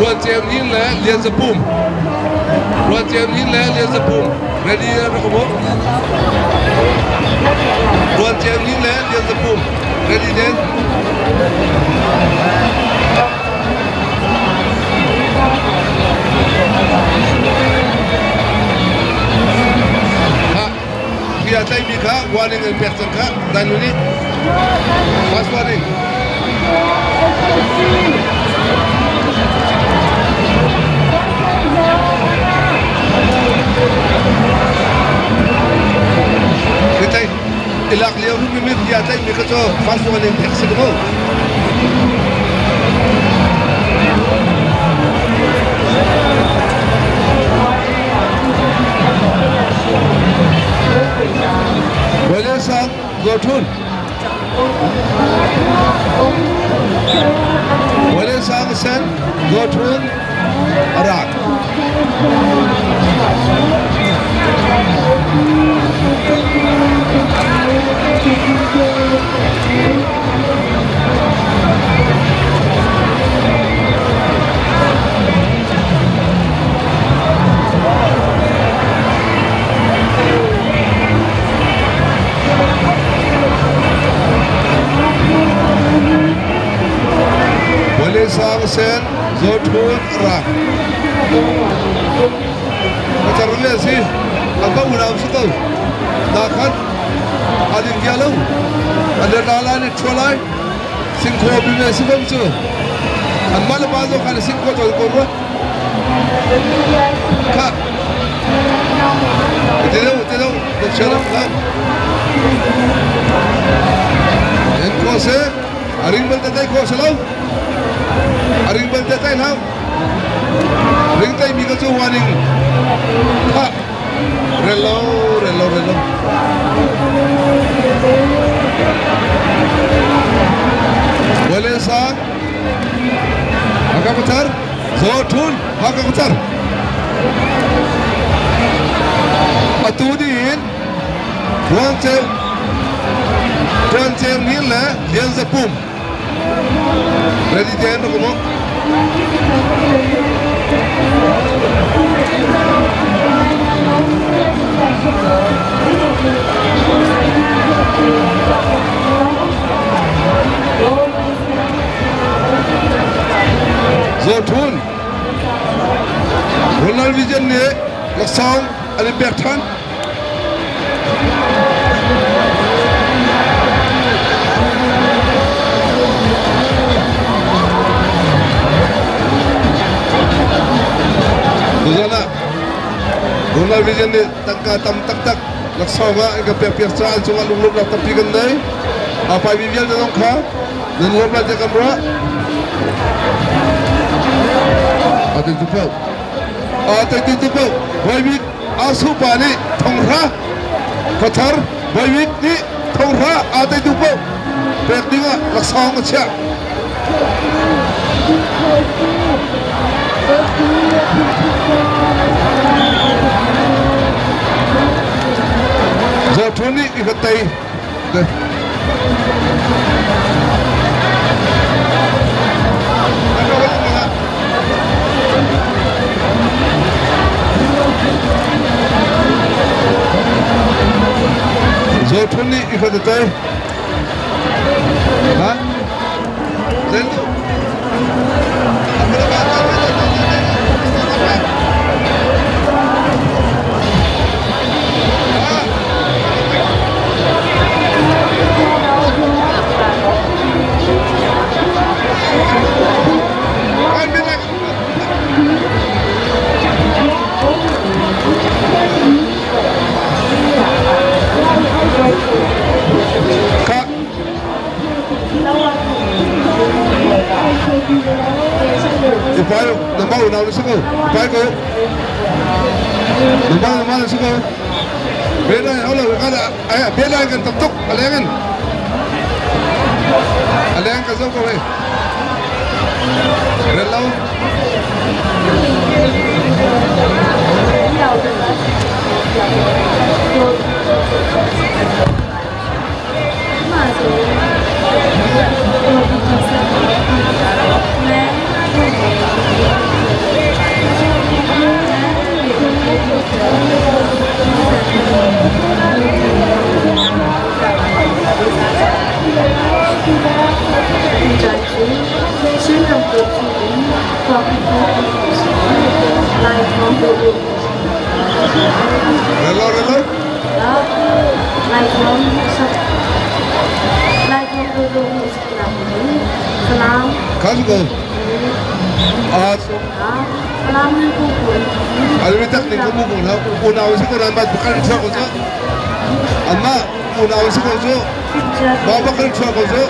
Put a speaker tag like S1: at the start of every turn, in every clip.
S1: Ruan Jem Yin Le Lian Zapum. Ruan Jem Yin Le Lian Zapum. Ready na kamu? Ruan Jem Yin Le Lian Zapum. Ready then? Dia tay mika warning and person ka dan ini fast warning. Kita ilak liau ni dia tay mika so fast warning person ko. Boleh sang Gotun. Boleh sang Sen Gotun Arak. Boleh sang Sen Gotun Arak. Macam mana sih? Apa udah usut? Dah kan? Ada kialau, ada dalam ni colai, singko bimnya sebab tu. Amal bazo kan singko tu korban. Kak, tidak, berceram kan? Enko se, aring berdetai ko selau, aring berdetai ham, ring tay mika tu warning. Kak, relo. Boleh sang agak besar Zotun agak besar Atudin Ruan Jem Yin Le Lian Zapum. Ready Jen kamu? Zotun Ronald Vision ni laksang ada bertan Buzana Ronald Vision ni tak laksang agak berpiasan cuma lulus lah tapi kendai apa Vivian dalam kah dan lulus lah jangan berat. Ada tujuh, Baik asupani thongra, kathar baik ni thongra ada tujuh, berdua laksang macam. Zatuni ikatai. Zotun ni ikatai. Ha? Zendu. Upaya lembaga nak usaha, upaya ko. Lembaga mana usaha? Bela Allah ada, ayah bela kan tentuk, alengan kasau ko eh. Relau. Relo relo.
S2: Lai thong dulu senang.
S1: Kan go.
S2: Senang pun.
S1: Ada minta ni kamu pun lah. Punau sih kau nampak bukan cakap kau tu. Amma punau sih kau tu. Bapa kan cakap kau tu.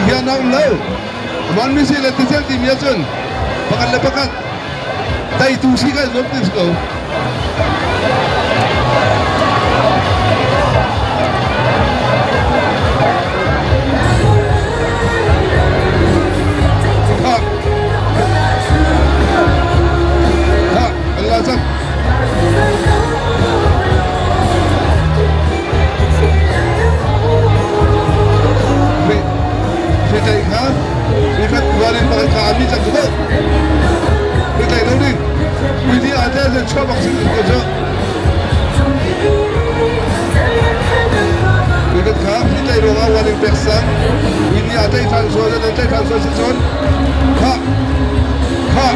S1: Ia nak lau. Man mesti letih jadi miasun. Pakat lepakat. Tai tu sih kan notis kau. Alasan. Kita ikan, ikan keluarin pakai kami cakap. Kita ini, ini ada yang coba maksud kerja. Ikan kami kita ini orang waring persan. Ini ada yang transfer dan ada yang transfer sesuatu. Ha, ha.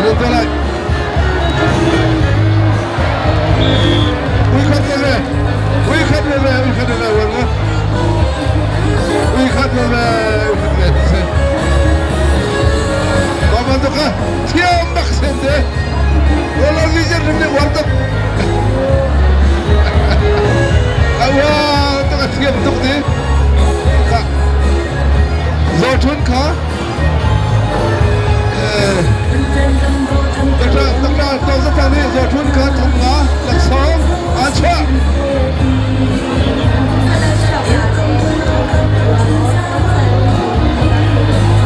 S1: Jangan terlalu. Wikat lele, warga. Wikat lele. Bapa tu kah? Tiap maksud deh. Kalau lihat ni warga. Awak tu kah tiap tu ni? Kah? Zotun kah? Tengah sekarang ni Zotun ke tengah laksong aja.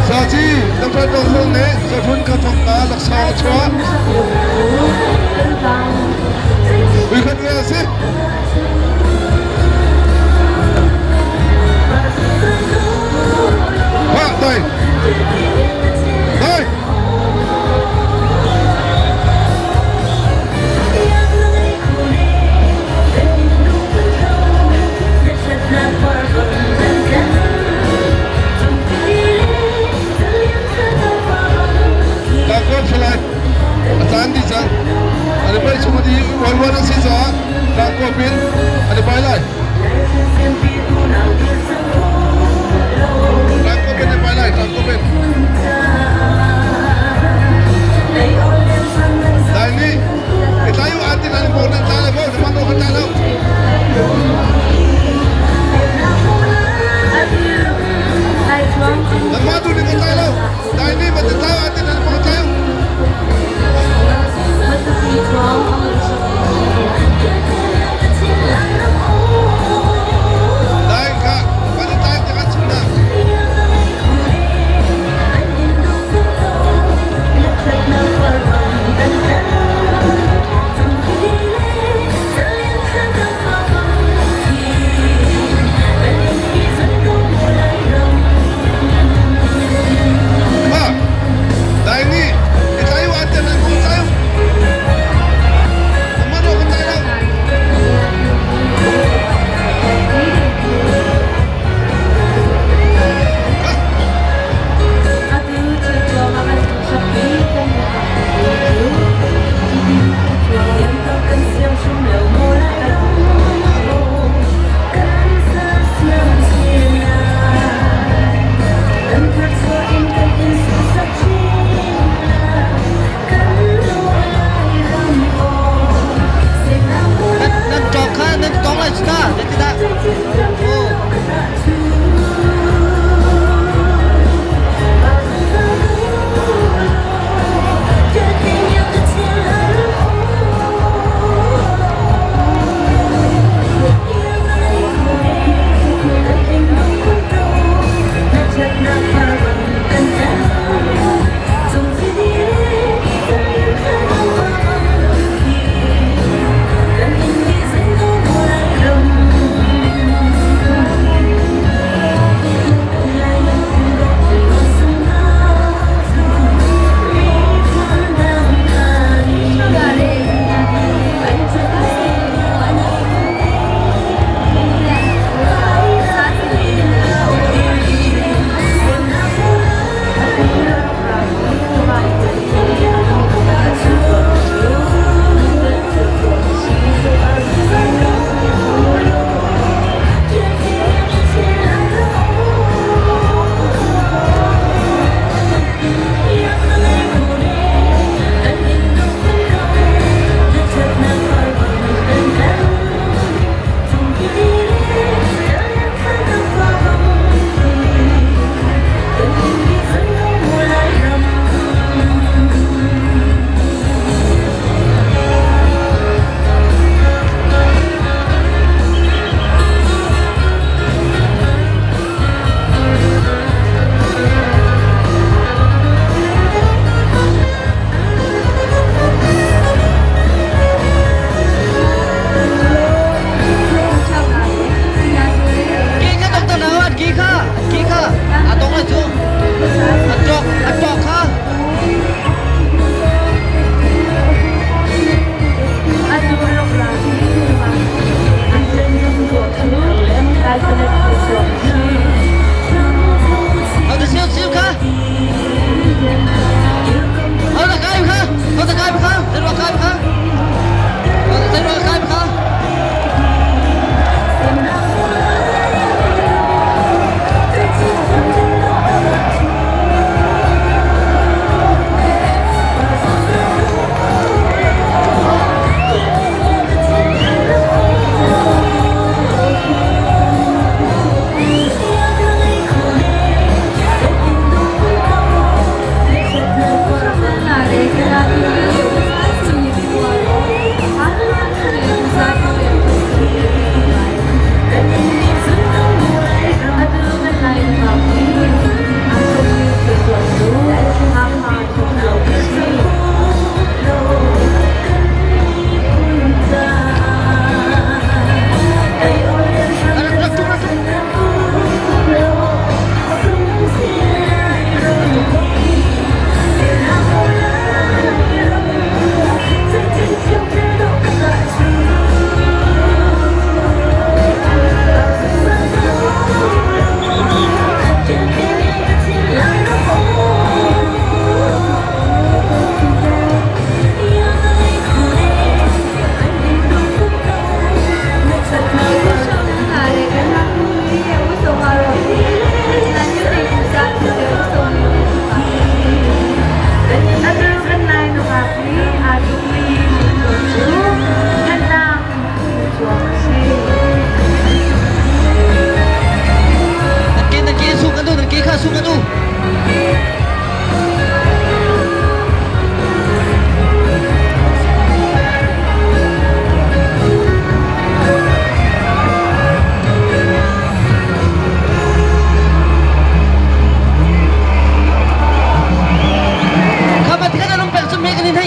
S1: Saji tengah ni Zotun ke tengah laksong aja. Wikat ni sih. Pak, dai. Dai. Andi jang, ada bayi cuma di warna sisa, dah kopin, ada bayi lain. Dah kopin ada bayi lain, dah kopin. Dah ini, kita yuk anti nanti mau nanti ada mau, cuma mau kita lalu. Dan madu ni kita lalu, dah ini mesti tahu anti nanti mau kita lalu. Lain kak, pada time jangan sunnah.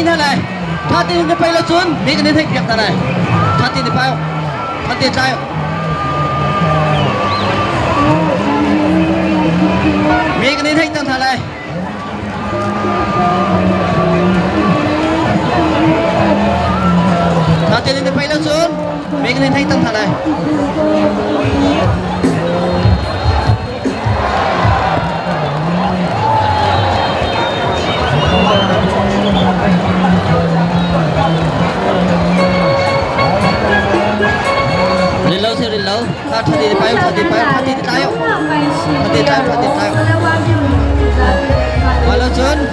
S3: thay thế này thoát tiền nó bay lên xuống mấy cái này thay việc này thoát tiền thì phải không thoát tiền trai mấy cái này thay tăng thà này thoát tiền thì bay lên xuống mấy cái này thay tăng thà này lên lâu thoát tiền thì bay thoát tiền thì trai không thoát tiền trai mà lên xuống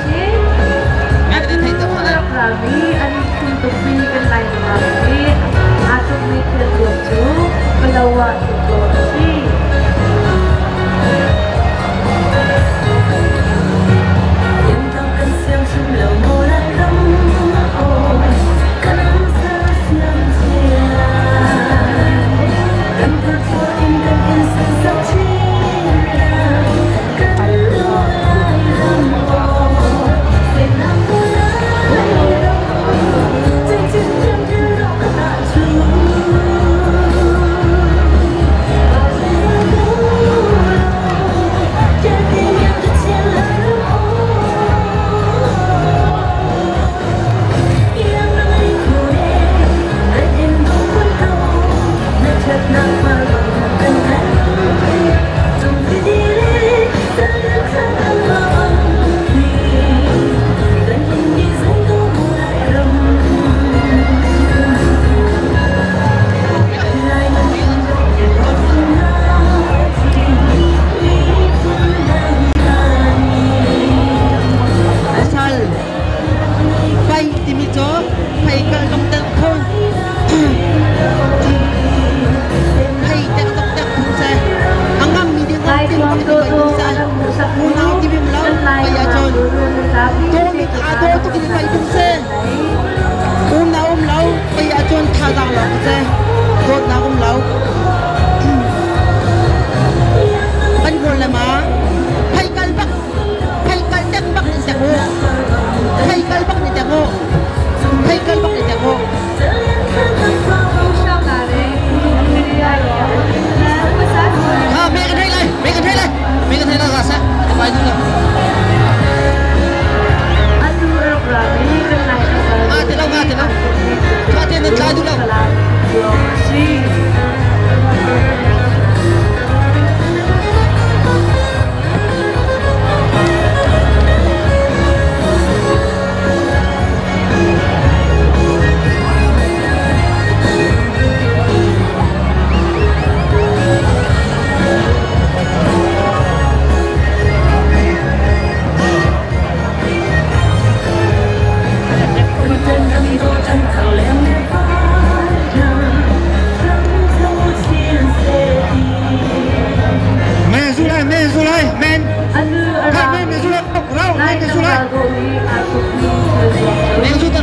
S3: mấy cái này thay tăng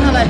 S3: thà này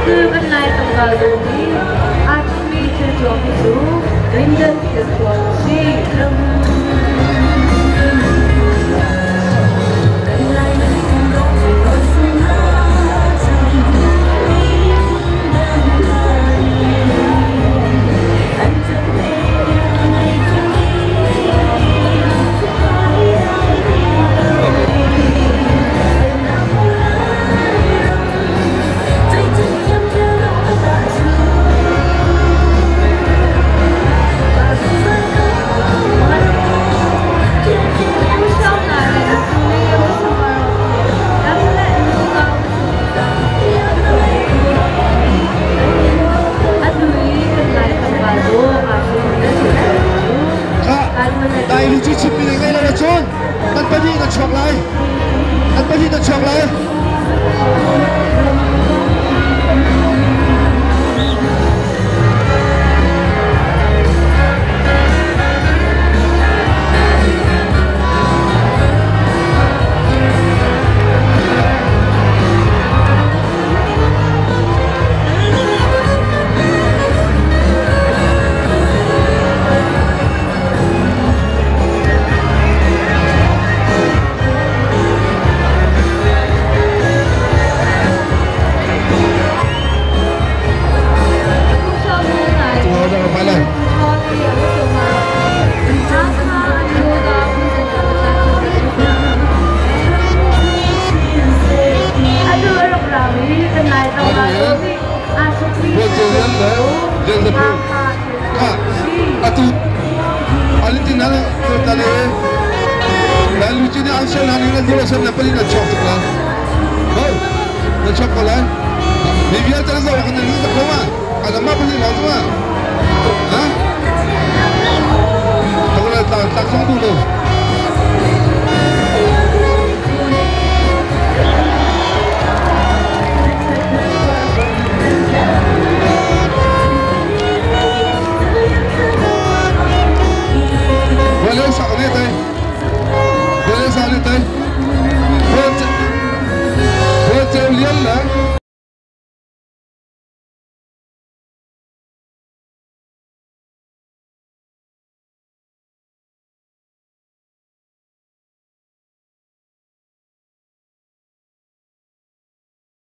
S2: Aduh kan naik tanggal ini, aku mikir jual itu, ringan situasi.
S1: Đại lucu chip mình ngay là chôn, anh bắt đi nó chọc lại, anh bắt đi nó chọc lại. Biar terus awak kena ni tak keluar. Ada apa pun ni langsung ah.